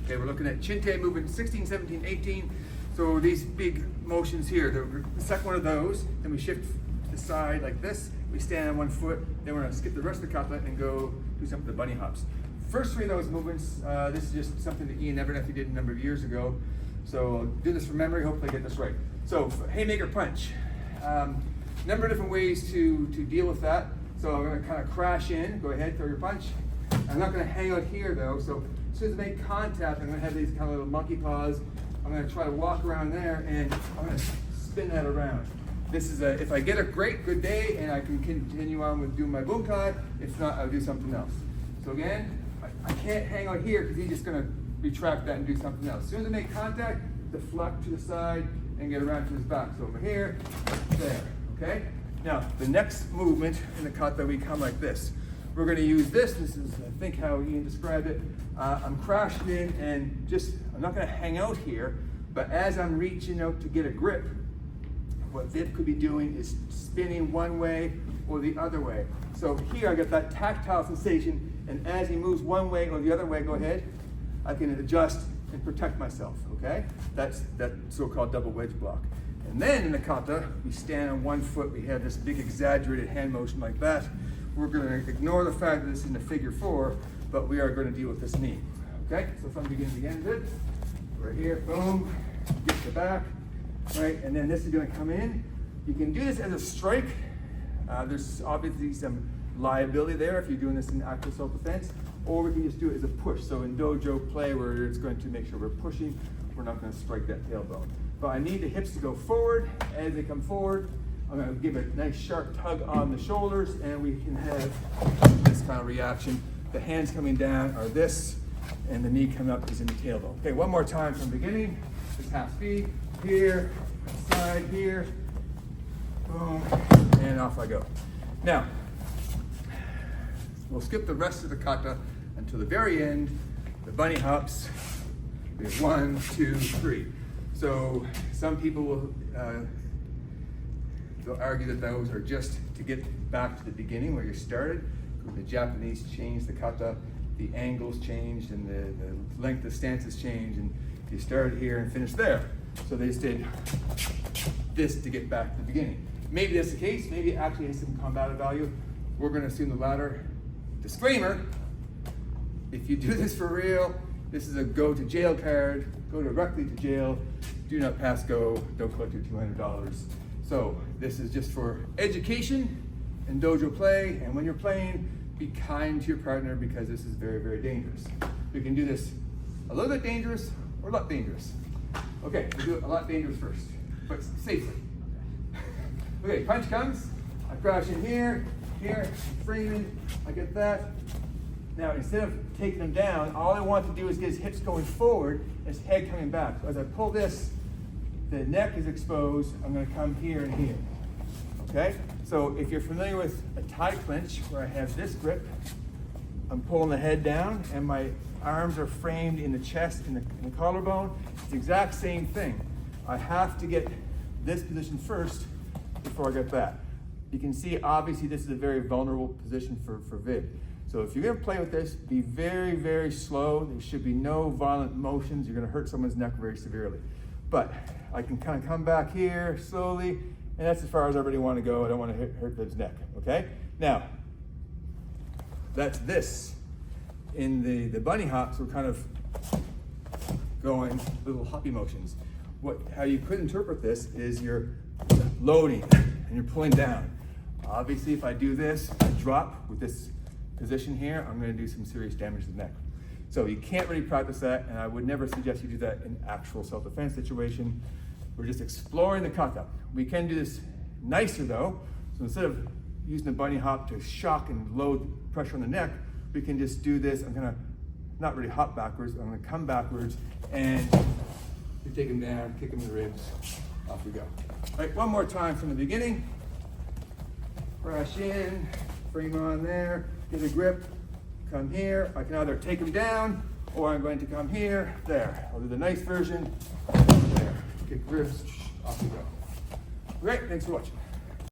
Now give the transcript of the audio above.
Okay, we're looking at Chinte movement 16, 17, 18. So these big motions here, the second one of those, then we shift to the side like this, we stand on one foot, then we're gonna skip the rest of the kata and go do some of the bunny hops. First three of those movements, this is just something that Iain Abernethy did a number of years ago. So I'll do this from memory, hopefully I get this right. So haymaker punch. Number of different ways to deal with that. So I'm gonna kind of crash in, go ahead, throw your punch. I'm not gonna hang out here though, so as soon as I make contact, I'm gonna have these kind of little monkey paws. I'm gonna try to walk around there and I'm gonna spin that around. This is if I get a good day and I can continue on with doing my bunkai, if not, I'll do something else. So again, I can't hang out here because he's just gonna retract that and do something else. As soon as I make contact, deflect to the side and get around to his back. So over here, there, okay? Now, the next movement in the kata, we come like this. We're gonna use this is, I think how Iain described it. I'm crashing in and I'm not gonna hang out here, but as I'm reaching out to get a grip, what Vip could be doing is spinning one way or the other way. So here I get that tactile sensation, and as he moves one way or the other way, go ahead, I can adjust and protect myself, okay? That's that so-called double wedge block. And then in the kata, we stand on one foot, we have this big exaggerated hand motion like that. We're gonna ignore the fact that this is in a figure four, but we are gonna deal with this knee, okay? So from beginning to end, good. We're here, boom, get the back, right? And then this is gonna come in. You can do this as a strike. There's obviously some liability there if you're doing this in actual self-defense, or we can just do it as a push. So in dojo play, where it's going to make sure we're pushing, we're not gonna strike that tailbone. But I need the hips to go forward. As they come forward, I'm gonna give a nice sharp tug on the shoulders, and we can have this kind of reaction. The hands coming down are this, and the knee coming up is in the tailbone. Okay, one more time from the beginning. Just half speed, here, side, here, boom, and off I go. Now, we'll skip the rest of the kata until the very end, the bunny hops. We have 1, 2, 3. So some people will they'll argue that those are just to get back to the beginning where you started. The Japanese changed the kata, the angles changed, and the length of stances changed, and you started here and finished there. So they just did this to get back to the beginning. Maybe that's the case, maybe it actually has some combative value. We're gonna assume the latter. Disclaimer, if you do this for real, this is a go to jail card, go directly to jail, do not pass go, don't collect your $200. So this is just for education and dojo play, and when you're playing, be kind to your partner because this is very, very dangerous. You can do this a little bit dangerous or a lot dangerous. Okay, we'll do it a lot dangerous first, but safely. Okay, punch comes, I crash in here, framing, I get that. Now, instead of taking him down, all I want to do is get his hips going forward and his head coming back. So as I pull this, the neck is exposed, I'm gonna come here and here, okay? So if you're familiar with a tie clinch, where I have this grip, I'm pulling the head down and my arms are framed in the chest, in the collarbone. It's the exact same thing. I have to get this position first before I get that. You can see, obviously, this is a very vulnerable position for vid. So if you're gonna play with this, be very, very slow. There should be no violent motions. You're gonna hurt someone's neck very severely. But I can kind of come back here slowly, and that's as far as I really want to go. I don't want to hurt Vid's neck, okay? Now, that's this. In the bunny hops, we're kind of going little hoppy motions. How you could interpret this is you're loading and you're pulling down. Obviously, if I do this, I drop with this position here, I'm going to do some serious damage to the neck. So you can't really practice that, and I would never suggest you do that in actual self-defense situation. We're just exploring the kata. We can do this nicer though. So instead of using the bunny hop to shock and load pressure on the neck, we can just do this. I'm gonna not really hop backwards, I'm gonna come backwards and you take him down, kick him in the ribs, off we go. All right, one more time from the beginning. Crash in, frame on there, get a grip, come here. I can either take him down or I'm going to come here, there. I'll do the nice version, there. Kick ribs, off we go. Great, thanks for watching.